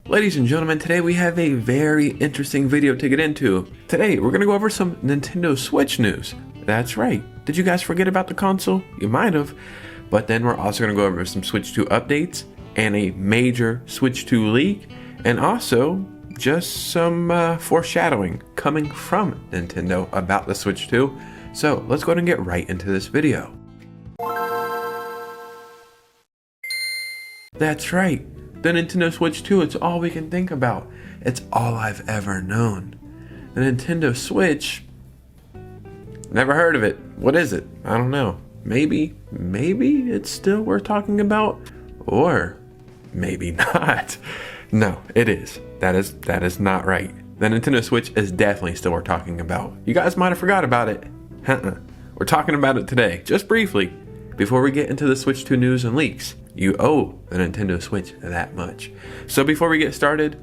Ladies and gentlemen, today we have a very interesting video to get into. Today, we're going to go over some Nintendo Switch news. That's right. Did you guys forget about the console? You might have. But then we're also going to go over some Switch 2 updates and a major Switch 2 leak, and also just some foreshadowing coming from Nintendo about the Switch 2. So let's go ahead and get right into this video. That's right. The Nintendo Switch 2, it's all we can think about. It's all I've ever known. The Nintendo Switch, never heard of it. What is it? I don't know. Maybe it's still worth talking about, or maybe not. No, it is. That is not right. The Nintendo Switch is definitely still worth talking about. You guys might have forgot about it. We're talking about it today, just briefly. Before we get into the Switch 2 news and leaks, you owe the Nintendo Switch that much. So before we get started,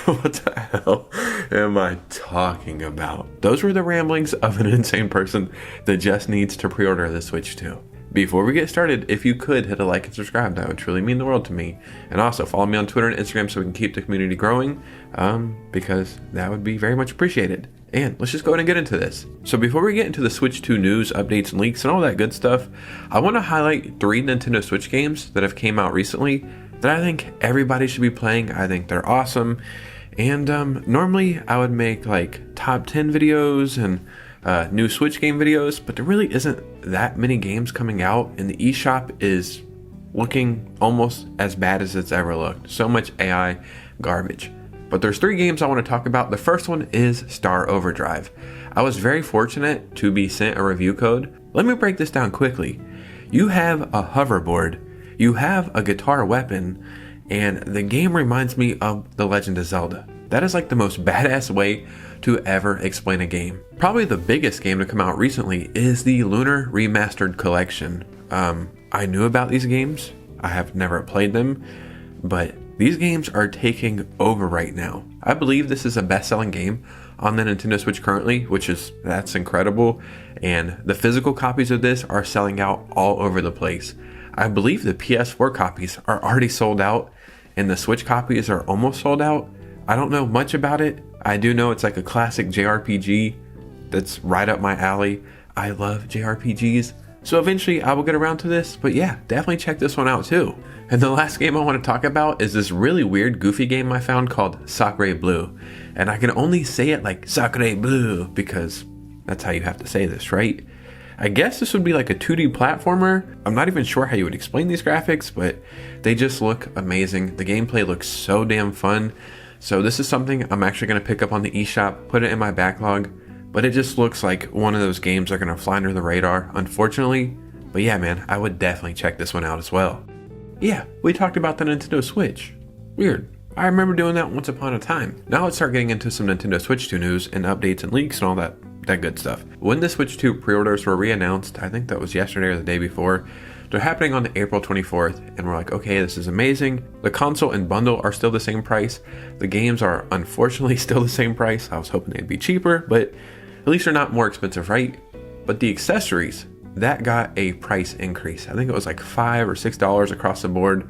what the hell am I talking about? Those were the ramblings of an insane person that just needs to pre-order the Switch 2. Before we get started, if you could hit a like and subscribe, that would truly mean the world to me. And also follow me on Twitter and Instagram so we can keep the community growing, because that would be very much appreciated. And let's just go ahead and get into this. So before we get into the Switch 2 news, updates, and leaks, and all that good stuff, I want to highlight 3 Nintendo Switch games that have came out recently that I think everybody should be playing. I think they're awesome. And normally I would make like top 10 videos and new Switch game videos, but there really isn't that many games coming out, and the eShop is looking almost as bad as it's ever looked. So much AI garbage. But there's 3 games I want to talk about. The first one is Star Overdrive. I was very fortunate to be sent a review code. Let me break this down quickly. You have a hoverboard, you have a guitar weapon, and the game reminds me of The Legend of Zelda. That is like the most badass way to ever explain a game. Probably the biggest game to come out recently is the Lunar Remastered Collection. I knew about these games. I have never played them, but these games are taking over right now. I believe this is a best-selling game on the Nintendo Switch currently, that's incredible. And the physical copies of this are selling out all over the place. I believe the PS4 copies are already sold out, and the Switch copies are almost sold out. I don't know much about it. I do know it's like a classic JRPG that's right up my alley. I love JRPGs. So eventually I will get around to this, but yeah, definitely check this one out too. And the last game I want to talk about is this really weird, goofy game I found called Sakurai Blue. And I can only say it like Sakurai Blue because that's how you have to say this, right? I guess this would be like a 2D platformer. I'm not even sure how you would explain these graphics, but they just look amazing. The gameplay looks so damn fun. So this is something I'm actually going to pick up on the eShop, put it in my backlog, but it just looks like one of those games that are going to fly under the radar, unfortunately. But yeah, man, I would definitely check this one out as well. Yeah, we talked about the Nintendo Switch. Weird. I remember doing that once upon a time. Now let's start getting into some Nintendo Switch 2 news and updates and leaks and all that good stuff. When the Switch 2 pre-orders were re-announced, I think that was yesterday or the day before, they're happening on April 24th, and we're like, okay, this is amazing. The console and bundle are still the same price. The games are unfortunately still the same price. I was hoping they'd be cheaper, but at least they're not more expensive, right? But the accessories, that got a price increase. I think it was like $5 or $6 across the board.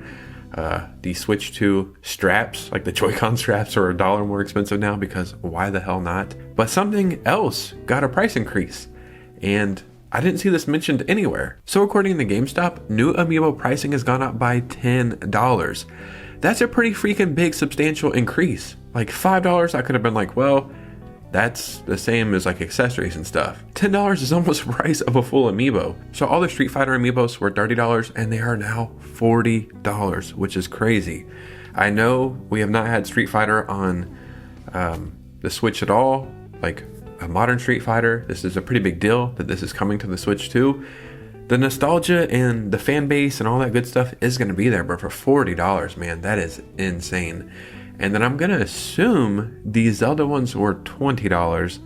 The Switch 2 straps, like the Joy-Con straps, are $1 more expensive now because why the hell not? But something else got a price increase, and I didn't see this mentioned anywhere. So according to GameStop, new Amiibo pricing has gone up by $10. That's a pretty freaking big substantial increase. Like $5, I could have been like, well, that's the same as like accessories and stuff. $10 is almost the price of a full Amiibo. So all the Street Fighter Amiibos were $30 and they are now $40, which is crazy. I know we have not had Street Fighter on the Switch at all, like a modern Street Fighter. This is a pretty big deal that this is coming to the Switch too. The nostalgia and the fan base and all that good stuff is going to be there, but for $40, man, that is insane. And then I'm going to assume the Zelda ones were $20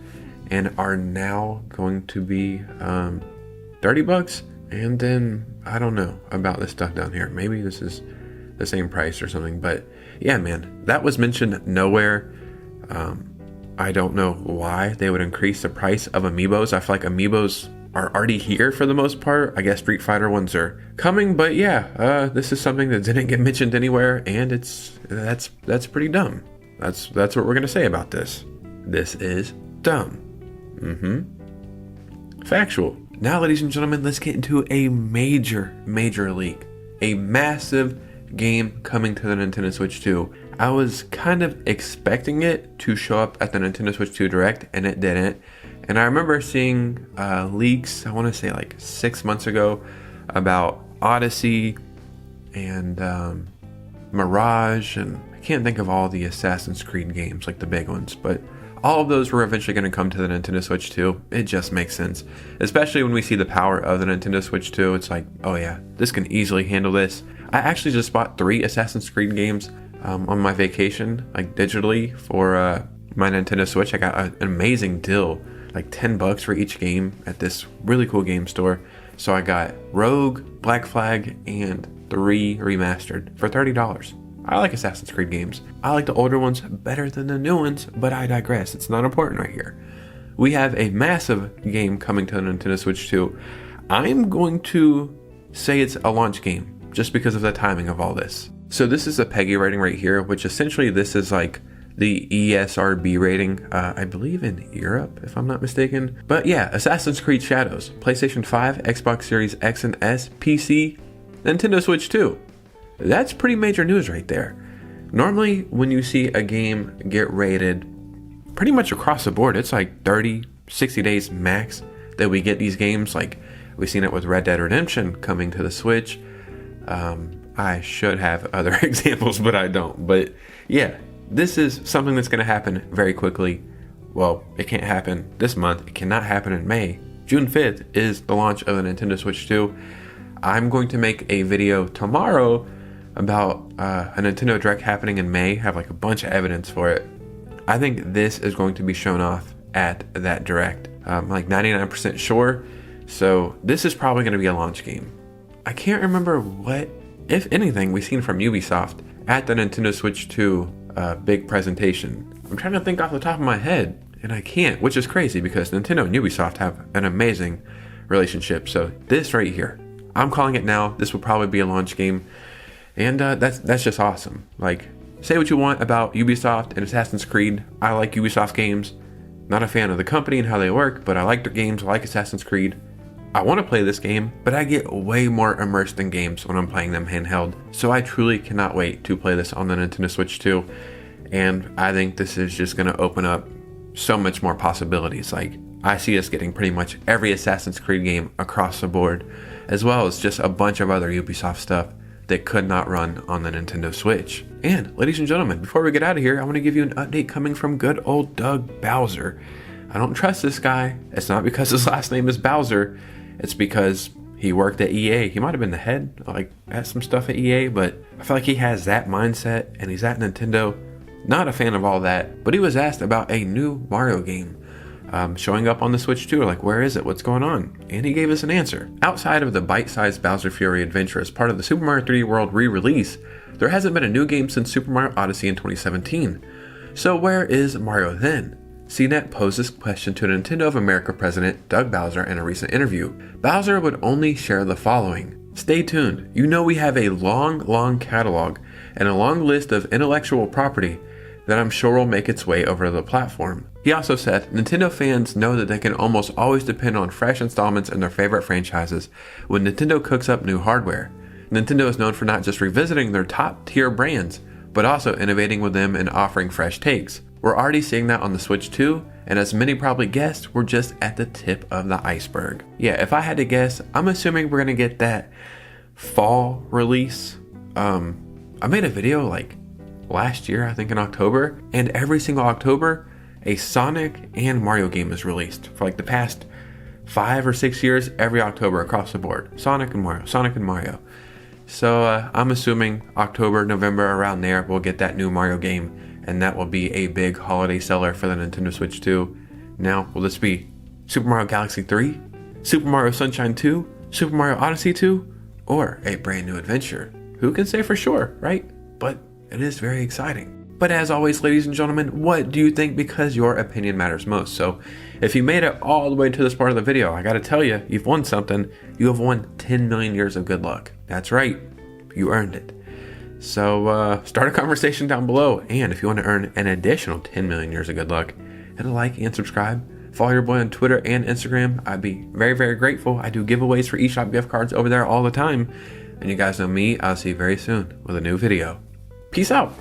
and are now going to be $30. And then I don't know about this stuff down here. Maybe this is the same price or something. But yeah, man, that was mentioned nowhere. I don't know why they would increase the price of Amiibos. I feel like Amiibos are already here for the most part. I guess Street Fighter ones are coming, but yeah, this is something that didn't get mentioned anywhere, and that's pretty dumb. That's what we're gonna say about this. This is dumb. Factual. Now, ladies and gentlemen, let's get into a major leak. A massive game coming to the Nintendo Switch 2. I was kind of expecting it to show up at the Nintendo Switch 2 Direct, and it didn't. And I remember seeing leaks, I want to say like 6 months ago, about Odyssey and Mirage, and I can't think of all the Assassin's Creed games, like the big ones, but all of those were eventually going to come to the Nintendo Switch 2. It just makes sense, especially when we see the power of the Nintendo Switch 2. It's like, oh yeah, this can easily handle this. I actually just bought 3 Assassin's Creed games on my vacation, like digitally, for my Nintendo Switch. I got an amazing deal, like $10 for each game at this really cool game store. So I got Rogue, Black Flag, and 3 remastered for $30. I like Assassin's Creed games. I like the older ones better than the new ones, but I digress. It's not important right here. We have a massive game coming to the Nintendo Switch 2. I'm going to say it's a launch game just because of the timing of all this. So this is a PEGI rating right here, which essentially this is like the ESRB rating, I believe in Europe, if I'm not mistaken. But yeah, Assassin's Creed Shadows, PlayStation 5, Xbox Series X and S, PC, Nintendo Switch 2. That's pretty major news right there. Normally, when you see a game get rated pretty much across the board, it's like 30, 60 days max that we get these games. Like, we've seen it with Red Dead Redemption coming to the Switch. I should have other examples, but I don't. But yeah, this is something that's going to happen very quickly. Well, it can't happen this month. It cannot happen in May. June 5th is the launch of the Nintendo Switch 2. I'm going to make a video tomorrow about a Nintendo Direct happening in May. Have like a bunch of evidence for it. I think this is going to be shown off at that Direct. I'm like 99% sure. So this is probably going to be a launch game. I can't remember what, if anything, we've seen from Ubisoft at the Nintendo Switch 2 big presentation. I'm trying to think off the top of my head, and I can't, which is crazy because Nintendo and Ubisoft have an amazing relationship. So this right here, I'm calling it now. This will probably be a launch game. And that's just awesome. Like, say what you want about Ubisoft and Assassin's Creed. I like Ubisoft games. Not a fan of the company and how they work, but I like their games. I like Assassin's Creed. I want to play this game, but I get way more immersed in games when I'm playing them handheld. So I truly cannot wait to play this on the Nintendo Switch 2. And I think this is just going to open up so much more possibilities. Like, I see us getting pretty much every Assassin's Creed game across the board, as well as just a bunch of other Ubisoft stuff that could not run on the Nintendo Switch. And ladies and gentlemen, before we get out of here, I want to give you an update coming from good old Doug Bowser. I don't trust this guy. It's not because his last name is Bowser. It's because he worked at EA. He might have been the head, like at some stuff at EA, but I feel like he has that mindset and he's at Nintendo. Not a fan of all that, but he was asked about a new Mario game showing up on the Switch 2. Like, where is it? What's going on? And he gave us an answer. Outside of the bite-sized Bowser Fury adventure as part of the Super Mario 3D World re-release, there hasn't been a new game since Super Mario Odyssey in 2017. So where is Mario then? CNET posed this question to Nintendo of America president Doug Bowser in a recent interview. Bowser would only share the following. Stay tuned. You know we have a long catalog and a long list of intellectual property that I'm sure will make its way over to the platform. He also said, Nintendo fans know that they can almost always depend on fresh installments in their favorite franchises when Nintendo cooks up new hardware. Nintendo is known for not just revisiting their top tier brands, but also innovating with them and offering fresh takes. We're already seeing that on the Switch 2, and as many probably guessed, we're just at the tip of the iceberg. Yeah, if I had to guess, I'm assuming we're gonna get that fall release. I made a video like last year, I think in October, and every single October, a Sonic and Mario game is released. For like the past 5 or 6 years, every October across the board. Sonic and Mario. So I'm assuming October, November, around there, we'll get that new Mario game, and that will be a big holiday seller for the Nintendo Switch 2. Now, will this be Super Mario Galaxy 3, Super Mario Sunshine 2, Super Mario Odyssey 2, or a brand new adventure? Who can say for sure, right? But it is very exciting. But as always, ladies and gentlemen, what do you think? Because your opinion matters most. So if you made it all the way to this part of the video, I got to tell you, you've won something. You have won 10 million years of good luck. That's right. You earned it. So start a conversation down below. And if you want to earn an additional 10 million years of good luck, hit a like and subscribe. Follow your boy on Twitter and Instagram. I'd be very, very grateful. I do giveaways for eShop gift cards over there all the time. And you guys know me. I'll see you very soon with a new video. Peace out.